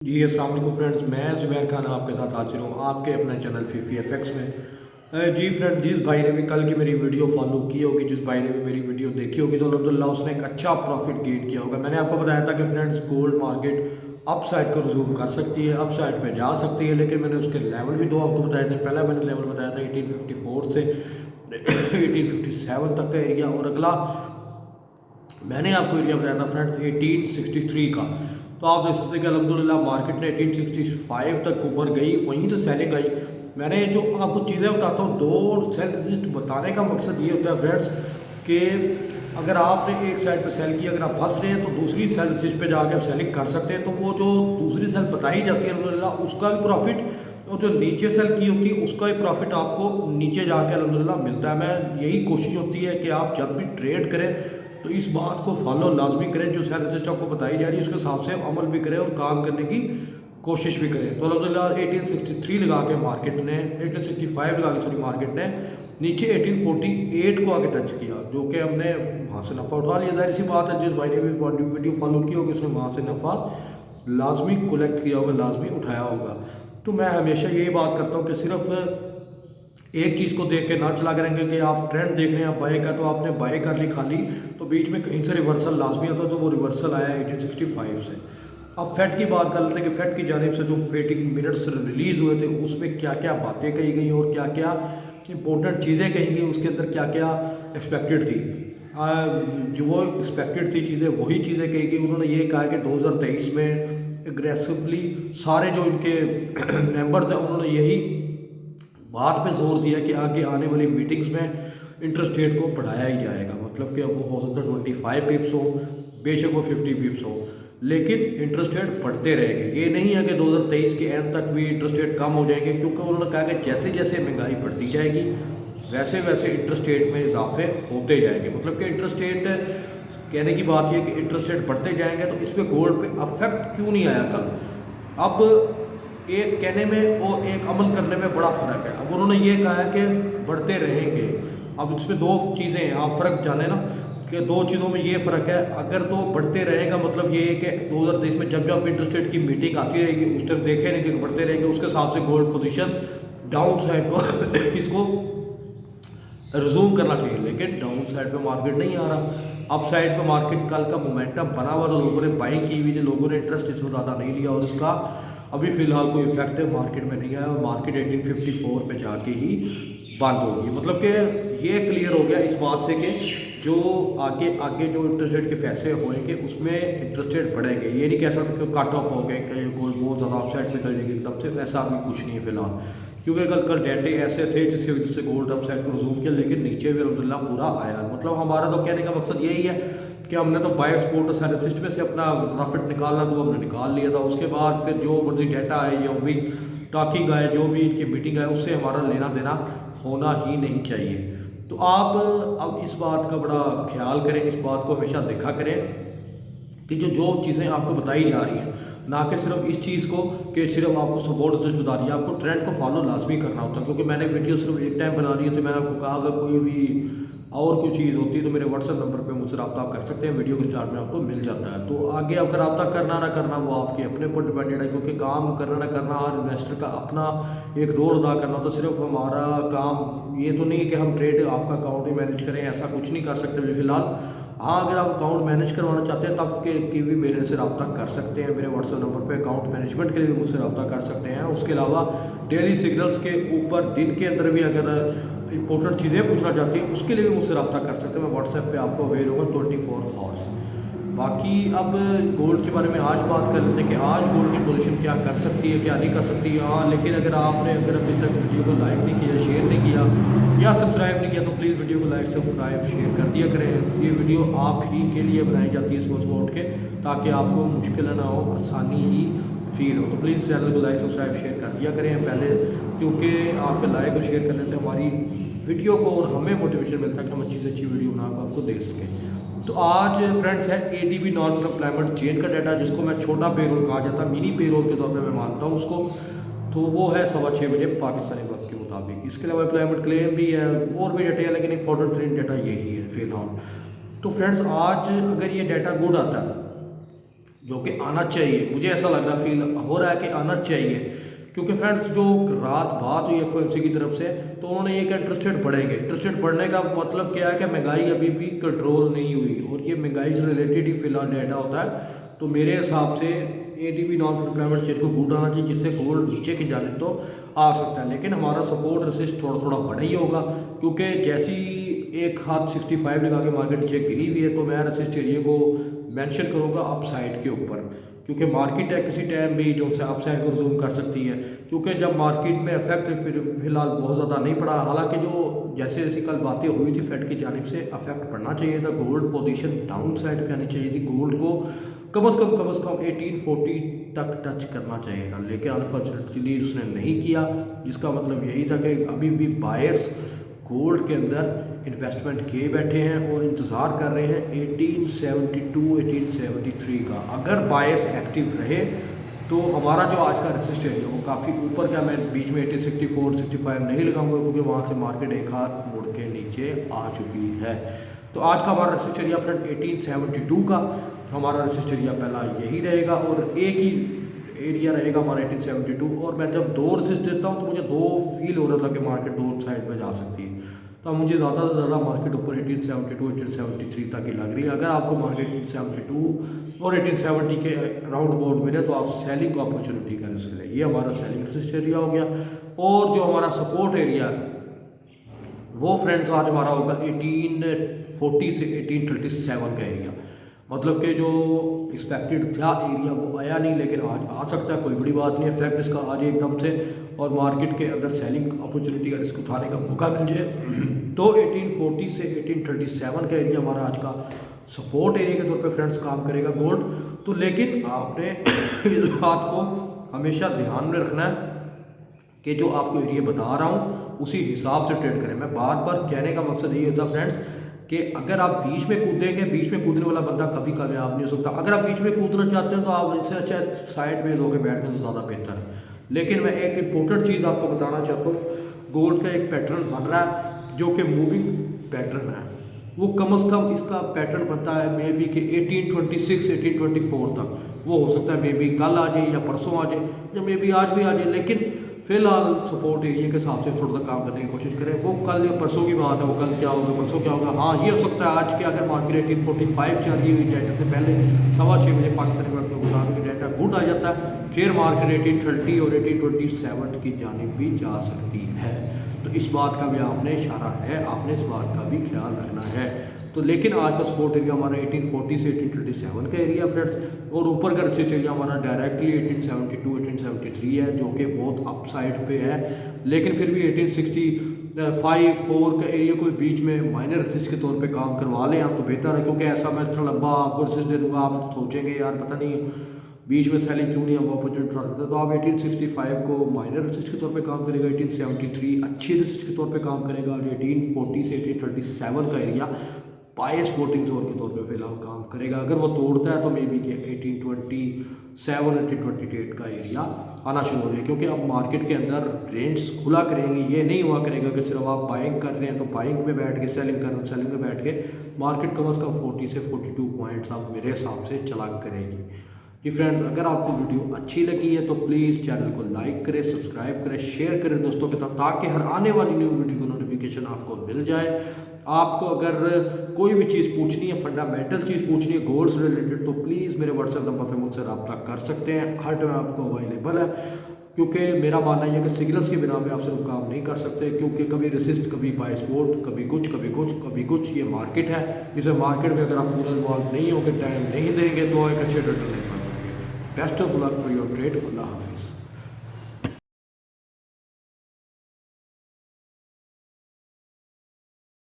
जी अस्सलाम वालेकुम फ्रेंड्स, मैं ज़ुबैर खान आपके साथ हाजिर हूँ आपके अपने चैनल फीफी एफएक्स में। जी फ्रेंड, जिस भाई ने भी कल की मेरी वीडियो फॉलो की होगी, जिस भाई ने भी मेरी वीडियो देखी होगी, तो अल्हम्दुलिल्लाह उसने एक अच्छा प्रॉफिट गेन किया होगा। मैंने आपको बताया था कि friends gold market up side को रिज्यूम कर सकती है, अप साइड पे जा सकती है, लेकिन मैंने उसके लेवल भी दो आपको बताए थे। पहला मैंने लेवल बताया था 1854 से 1857 तक का एरिया, और अगला मैंने आपको एरिया बताया था फ्रेंड्स 1863 का। तो आप देख सकते हैं कि अल्हम्दुलिल्लाह मार्केट ने 1865 तक ऊपर गई, वहीं से सेलिंग आई। मैंने जो आपको चीज़ें बताता हूँ, दो सेल रजिस्ट बताने का मकसद ये होता है फ्रेंड्स कि अगर आपने एक साइड पे सेल की, अगर आप फंस रहे हैं तो दूसरी सेल रजिस्ट पे जाकर आप सेलिंग कर सकते हैं। तो वो जो दूसरी सेल बताई जाती है अल्हम्दुलिल्लाह उसका भी प्रॉफिट, और जो नीचे सेल की होती है उसका भी प्रॉफिट आपको नीचे जाके अल्हम्दुलिल्लाह मिलता है। मैं यही कोशिश होती है कि आप जब भी ट्रेड करें तो इस बात को फॉलो लाजमी करें, जो सेल रजिस्ट आपको बताई जा रही है उसके हिसाब से अमल भी करें और काम करने की कोशिश भी करें। तो अल्हम्दुलिल्लाह 1863 लगा के मार्केट ने 1865 लगा के सॉरी मार्केट ने नीचे 1848 को आगे टच किया, जो कि हमने वहाँ से नफ़ा उठा लिया। जाहिर सी बात है, जिस भाई ने भी वीडियो फॉलो की होगी उसने वहाँ से नफ़ा लाजमी कलेक्ट किया होगा, लाजमी उठाया होगा। तो मैं हमेशा यही बात करता हूँ कि सिर्फ एक चीज़ को देख के ना चला करेंगे कि आप ट्रेंड देख रहे हैं, आप बाय का तो आपने बाय कर ली खाली, तो बीच में कहीं से रिवर्सल लाजमी आता है। तो वो रिवर्सल आया 1865 से। अब फेड की बात कर लेते हैं कि फेड की जानिब से जो फेडिंग मिनट्स रिलीज़ हुए थे उसमें क्या क्या बातें कही गई और क्या क्या इंपॉर्टेंट चीज़ें कही गई, उसके अंदर क्या क्या एक्सपेक्टेड थी। जो वो एक्सपेक्टेड थी चीज़ें वही चीज़ें कही गई। उन्होंने ये कहा कि 2023 में एग्रेसिवली सारे जो इनके मेंबर्स हैं उन्होंने यही बात पे जोर दिया कि आगे आने वाली मीटिंग्स में इंटरेस्ट रेट को बढ़ाया ही जाएगा। मतलब कि अब वो हो सकता है 25 पिप्स हो, बेशक वो 50 पिप्स हो, लेकिन इंटरेस्ट रेट बढ़ते रहेंगे। ये नहीं है कि 2023 के एंड तक भी इंटरेस्ट रेट कम हो जाएंगे, क्योंकि उन्होंने कहा कि जैसे जैसे महंगाई बढ़ती जाएगी वैसे वैसे इंटरेस्ट रेट में इजाफे होते जाएंगे। मतलब कि इंटरेस्ट रेट, कहने की बात यह कि इंटरेस्ट रेट बढ़ते जाएंगे, तो इस पर गोल्ड पे अफेक्ट क्यों नहीं आया कल। अब एक कहने में और एक अमल करने में बड़ा फ़र्क है। अब उन्होंने ये कहा है कि बढ़ते रहेंगे। अब इसमें दो चीज़ें हैं, आप फ़र्क जाने ना कि दो चीज़ों में ये फ़र्क है। अगर तो बढ़ते रहेगा मतलब ये है कि 2023 में जब जब इंटरेस्ट रेट की मीटिंग आती रहेगी उस टाइम देखेंगे कि बढ़ते रहेंगे, उसके हिसाब से गोल्ड पोजीशन डाउन साइड को इसको रिज्यूम करना चाहिए। लेकिन डाउन साइड पे मार्केट नहीं आ रहा, अप साइड पे मार्केट कल का मोमेंटम बना हुआ, तो लोगों ने बाइंग की हुई थी, लोगों ने इंटरेस्ट इसमें ज़्यादा नहीं लिया और इसका अभी फ़िलहाल कोई इफेक्ट मार्केट में नहीं आया और मार्केट 1854 पे जाके ही बंद होगी। मतलब कि ये क्लियर हो गया इस बात से कि जो आगे आगे जो इंटरेस्ट रेट के फैसले होंगे उसमें इंटरेस्ट रेट बढ़ेंगे। ये नहीं कह सकते कि कट ऑफ हो गए कि गोल्ड बहुत ज़्यादा अप साइड पे चल जाएगी एकदम से, ऐसा अभी कुछ नहीं है फ़िलहाल। क्योंकि कल डेटे ऐसे थे जिसकी वजह से गोल्ड अप साइड को रिज्यूम किया, लेकिन नीचे भी अल्हम्दुलिल्लाह पूरा आया। मतलब हमारा तो कहने का मकसद यही है कि हमने तो बाय एक्सपोर्ट और सेल सिस्टम में से अपना प्रॉफिट निकालना तो हमने निकाल लिया था। उसके बाद फिर जो मर्जी डेटा आए, जो भी टॉकिंग आए, जो भी इनकी मीटिंग आए, उससे हमारा लेना देना होना ही नहीं चाहिए। तो आप अब इस बात का बड़ा ख्याल करें, इस बात को हमेशा देखा करें कि जो चीज़ें आपको बताई जा रही हैं, ना कि सिर्फ इस चीज़ को कि सिर्फ आपको सपोर्ट दृष्टि बता रही है, आपको ट्रेंड को फॉलो लाजमी करना होता है। क्योंकि मैंने वीडियो सिर्फ एक टाइम बना रही है, तो मैंने आपको कहा अगर कोई भी और कोई चीज़ होती है तो मेरे व्हाट्सएप नंबर पे मुझसे रब्ता आप कर सकते हैं, वीडियो के स्टार्ट में आपको मिल जाता है। तो आगे आपका रब्ता करना ना करना वो आपके अपने ऊपर डिपेंडेड है, क्योंकि काम करना ना करना हर इन्वेस्टर का अपना एक रोल अदा करना होता है। सिर्फ हमारा काम ये तो नहीं है कि हम ट्रेड आपका अकाउंट ही मैनेज करें, ऐसा कुछ नहीं कर सकते अभी फ़िलहाल। हाँ, अगर आप अकाउंट मैनेज करवाना चाहते हैं तब के भी मेरे से रब्ता कर सकते हैं। मेरे व्हाट्सएप नंबर पे अकाउंट मैनेजमेंट के लिए भी मुझसे रब्ता कर सकते हैं। उसके अलावा डेली सिग्नल्स के ऊपर दिन के अंदर भी अगर इंपॉर्टेंट चीज़ें पूछना चाहती हैं उसके लिए भी मुझसे रब्ता कर सकते हैं। मैं व्हाट्सएप पे आपको अवेल होगा 24 आवर्स। बाकी अब गोल्ड के बारे में आज बात कर लेते हैं कि आज गोल्ड की पोजीशन क्या कर सकती है, क्या नहीं कर सकती। हाँ, लेकिन अगर आपने अभी तक वीडियो को लाइक नहीं किया, शेयर नहीं किया या सब्सक्राइब नहीं किया, तो प्लीज़ वीडियो को लाइक सब्सक्राइब शेयर कर दिया करें। ये वीडियो आप ही के लिए बनाई जाती है सुबह सुबह उठ के, ताकि आपको मुश्किल ना हो, आसानी ही फील हो। तो प्लीज़ चैनल को लाइक सब्सक्राइब शेयर कर दिया करें पहले, क्योंकि आपके लाइक और शेयर करने से हमारी वीडियो को और हमें मोटिवेशन मिलता है कि हम अच्छी से अच्छी वीडियो बनाकर आपको दे सकें। तो आज फ्रेंड्स है ADB non for employment change का डाटा, जिसको मैं छोटा पेरोल कहा जाता है, मिनी पेरोल के तौर पे मैं मानता हूँ उसको। तो वो है 6:15 बजे पाकिस्तानी वक्त के मुताबिक। इसके अलावा एम्प्लॉयमेंट क्लेम भी है और भी डाटा है, लेकिन इंपॉर्टेंट ट्रेंड डाटा यही है फिलहाल। तो फ्रेंड्स आज अगर ये डाटा गुड आता है जो कि आना चाहिए। मुझे ऐसा लग रहा फील हो रहा है कि आना चाहिए, क्योंकि फ्रेंड्स जो रात बात हुई एफओएमसी की तरफ से, तो उन्होंने ये कहा इंटरेस्ट रेट बढ़ेंगे। इंटरेस्ट रेट बढ़ने का मतलब क्या है कि महंगाई अभी भी कंट्रोल नहीं हुई, और ये महंगाई से रिलेटेड ही फिलहाल डाटा होता है। तो मेरे हिसाब से एडीबी नॉन एम्प्लॉयमेंट शेयर को बूट आना चाहिए, जिससे गोल्ड नीचे की जाने तो आ सकता है, लेकिन हमारा सपोर्ट रेसिस्ट थोड़ा थोड़ा बढ़ा ही होगा, क्योंकि जैसी एक हाथ 65 लगा के मार्केट नीचे गिरी हुई है, तो मैं रेसिस्ट एरिया को मेंशन करूँगा अप साइड के ऊपर, क्योंकि मार्केट है किसी टाइम भी जो से अप साइड को रिज्यूम कर सकती है। क्योंकि जब मार्केट में इफेक्ट फिलहाल बहुत ज़्यादा नहीं पड़ा, हालांकि जो जैसे जैसी कल बातें हुई थी फेड की जानिब से अफेक्ट पड़ना चाहिए था, गोल्ड पोजीशन डाउन साइड पे आनी चाहिए थी, गोल्ड को कम अज़ कम 1840 तक टच करना चाहिए था, लेकिन अनफॉर्चुनेटली उसने नहीं किया, जिसका मतलब यही था कि अभी भी बायर्स गोल्ड के अंदर इन्वेस्टमेंट किए बैठे हैं और इंतज़ार कर रहे हैं 1872 1873 का। अगर बायर्स एक्टिव रहे तो हमारा जो आज का रेसिस्ट एरिया वो काफ़ी ऊपर का, मैं बीच में 1864 65 नहीं लगाऊंगा, क्योंकि वहाँ से मार्केट एक हाथ मुड़ के नीचे आ चुकी है। तो आज का हमारा रेसिस्ट एरिया फ्रेंड 1872 का हमारा रेसिस्ट एरिया पहला यही रहेगा, और एक ही एरिया रहेगा हमारा 1872। और मैं जब दो रेसिस्ट देता हूँ तो मुझे दो फील हो रहा था कि मार्केट दो साइड पे जा सकती है, तो मुझे ज़्यादा से ज़्यादा मार्केट ऊपर 1872 1873 तक ही लग रही है। अगर आपको मार्केट 1872 और 1870 के राउंड अबाउट मिले तो आप सेलिंग को अपॉर्चुनिटी का रिस्क लें। ये हमारा सेलिंग रेसिस्ट एरिया हो गया। और जो हमारा सपोर्ट एरिया वो फ्रेंड्स आज हमारा होगा 1840 से 1837 का एरिया, मतलब कि जो एक्सपेक्टेड था एरिया वो आया नहीं, लेकिन आज आ सकता है, कोई बड़ी बात नहीं है। फैक्ट इसका आज एकदम से और मार्केट के अंदर सेलिंग अपॉर्चुनिटी का रिस्क उठाने का मौका मिल जाए तो 1840 से 1837 का एरिया हमारा आज का सपोर्ट एरिया के तौर पे फ्रेंड्स काम करेगा गोल्ड। तो लेकिन आपने इस बात को हमेशा ध्यान में रखना है कि जो आपको एरिया बता रहा हूँ उसी हिसाब से ट्रेड करें। मैं बार बार कहने का मकसद यही होता है फ्रेंड्स कि अगर आप बीच में कूदेंगे, बीच में कूदने वाला बंदा कभी कामयाब नहीं हो सकता। अगर आप बीच में कूदना चाहते हैं तो आप इससे अच्छा साइड में होकर बैठने तो ज़्यादा बेहतर है। लेकिन मैं एक इंपॉर्टेंट चीज़ आपको बताना चाहता हूँ, गोल्ड का एक पैटर्न बन रहा है जो कि मूविंग पैटर्न है, वो कम अज़ कम इसका पैटर्न बनता है मे बी कि 1826 1824 तक। वो हो सकता है मे बी कल आ जाए या परसों आ जाए या मे बी आज भी आ जाए, लेकिन फिलहाल सपोर्ट एरिया के हिसाब से थोड़ा सा काम करने की कोशिश करें। वो कल या परसों की बात है, वो कल क्या होगा परसों क्या होगा। हाँ ये हो सकता है आज के अगर मार्केट 1845 चल रही हुई डाटा से पहले 6:15 बजे पाकिस्तानी वक्त के मुताबिक डाटा गुड आ जाता है, फिर मार्केट 1830 और 1827 की जानिब भी जा सकती है। तो इस बात का भी आपने इशारा है, आपने इस बात का भी ख्याल रखना है। तो लेकिन आज का सपोर्ट एरिया हमारा 1840 से 1827 का एरिया फ्रेंड्स, और ऊपर का रेसिस्ट एरिया हमारा डायरेक्टली 1872 1873 है, जो कि बहुत अप साइड पे है। लेकिन फिर भी 1865 का एरिया को बीच में माइनर रेसिस्ट के तौर पे काम करवा लें आप तो बेहतर है, क्योंकि ऐसा मैं इतना लंबा आपको रेसिस्ट दे दूँगा आप सोचेंगे यार पता नहीं बीच में सेलिंग क्यों नहीं हम अपॉर्चुनिटी उठा सकते। तो आप 1865 को माइनर रेसिस्ट के तौर पे काम करेगा, 1873 अच्छी रेसिस्ट के तौर पे काम करेगा, और 1840 से 1837 का एरिया बाय सपोर्टिंग जोन के तौर पे फिलहाल काम करेगा। अगर वो तोड़ता है तो मे बी के 1827 1828 का एरिया आना शुरू हो जाए, क्योंकि अब मार्केट के अंदर रेंज खुला करेंगे। ये नहीं हुआ करेगा कि सिर्फ आप बाइंग कर रहे हैं तो बाइंग में बैठ के सेलिंग कर रहे हैं, सेलिंग में बैठ के मार्केट कम अज़ कम 40 से 42 पॉइंट्स आप मेरे हिसाब से चला करेगी। जी फ्रेंड्स, अगर आपको वीडियो अच्छी लगी है तो प्लीज़ चैनल को लाइक करें, सब्सक्राइब करें, शेयर करें दोस्तों के साथ, ताकि हर आने वाली न्यू वीडियो की नोटिफिकेशन आपको मिल जाए। आपको अगर कोई भी चीज़ पूछनी है, फंडामेंटल चीज़ पूछनी है गोल्ड से रिलेटेड, तो प्लीज़ मेरे व्हाट्सएप नंबर पर मुझसे रब्ता कर सकते हैं, हर टाइम आपको अवेलेबल है। क्योंकि मेरा मानना यह है कि सिग्नल्स के बिना पे आप सिर्फ काम नहीं कर सकते, क्योंकि कभी रेसिस्ट, कभी बाय सपोर्ट, कभी कुछ कभी कुछ कभी कुछ। ये मार्केट है, इस मार्केट में अगर आप पूरा इन्वॉल्व नहीं होकर टाइम नहीं देंगे तो एक अच्छे ट्रेडर नहीं बन पाएंगे। Best of luck for your trade. अल्लाह हाफ़िज़।